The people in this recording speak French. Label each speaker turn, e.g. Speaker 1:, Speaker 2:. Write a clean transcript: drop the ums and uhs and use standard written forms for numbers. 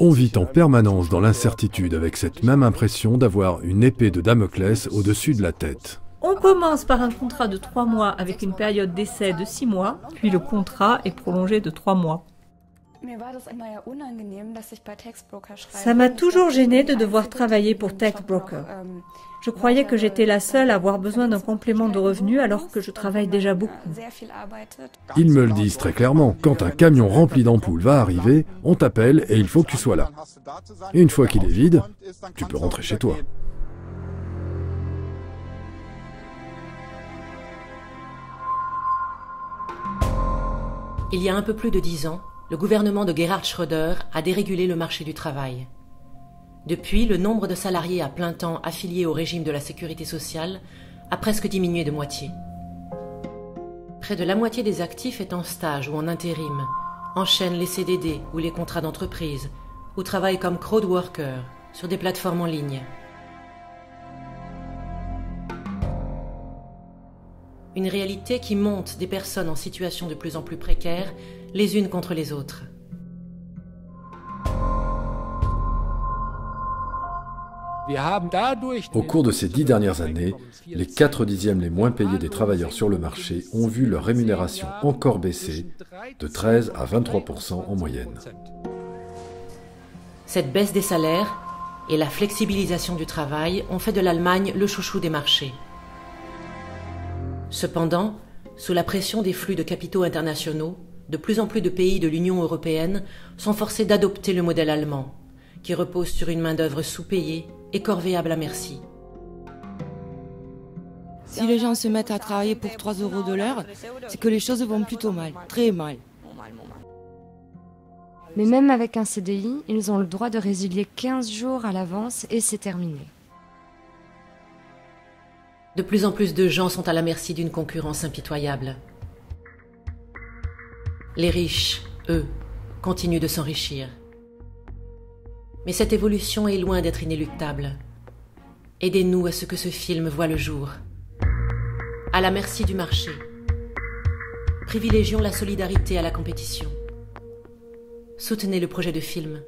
Speaker 1: On vit en permanence dans l'incertitude avec cette même impression d'avoir une épée de Damoclès au-dessus de la tête.
Speaker 2: On commence par un contrat de 3 mois avec une période d'essai de 6 mois, puis le contrat est prolongé de 3 mois. Ça m'a toujours gêné de devoir travailler pour Tech Broker. Je croyais que j'étais la seule à avoir besoin d'un complément de revenus alors que je travaille déjà beaucoup.
Speaker 1: Ils me le disent très clairement. Quand un camion rempli d'ampoules va arriver, on t'appelle et il faut que tu sois là. Et une fois qu'il est vide, tu peux rentrer chez toi.
Speaker 3: Il y a un peu plus de 10 ans, le gouvernement de Gerhard Schröder a dérégulé le marché du travail. Depuis, le nombre de salariés à plein temps affiliés au régime de la sécurité sociale a presque diminué de moitié. Près de la moitié des actifs est en stage ou en intérim, enchaînent les CDD ou les contrats d'entreprise, ou travaillent comme crowdworkers sur des plateformes en ligne. Une réalité qui monte des personnes en situation de plus en plus précaire, les unes contre les autres.
Speaker 1: Au cours de ces 10 dernières années, les 4 dixièmes les moins payés des travailleurs sur le marché ont vu leur rémunération encore baisser de 13 à 23% en moyenne.
Speaker 3: Cette baisse des salaires et la flexibilisation du travail ont fait de l'Allemagne le chouchou des marchés. Cependant, sous la pression des flux de capitaux internationaux, de plus en plus de pays de l'Union européenne sont forcés d'adopter le modèle allemand, qui repose sur une main-d'œuvre sous-payée et corvéable à merci.
Speaker 4: Si les gens se mettent à travailler pour 3 € de l'heure, c'est que les choses vont plutôt mal, très mal.
Speaker 5: Mais même avec un CDI, ils ont le droit de résilier 15 jours à l'avance et c'est terminé.
Speaker 3: De plus en plus de gens sont à la merci d'une concurrence impitoyable. Les riches, eux, continuent de s'enrichir. Mais cette évolution est loin d'être inéluctable. Aidez-nous à ce que ce film voie le jour. À la merci du marché. Privilégions la solidarité à la compétition. Soutenez le projet de film.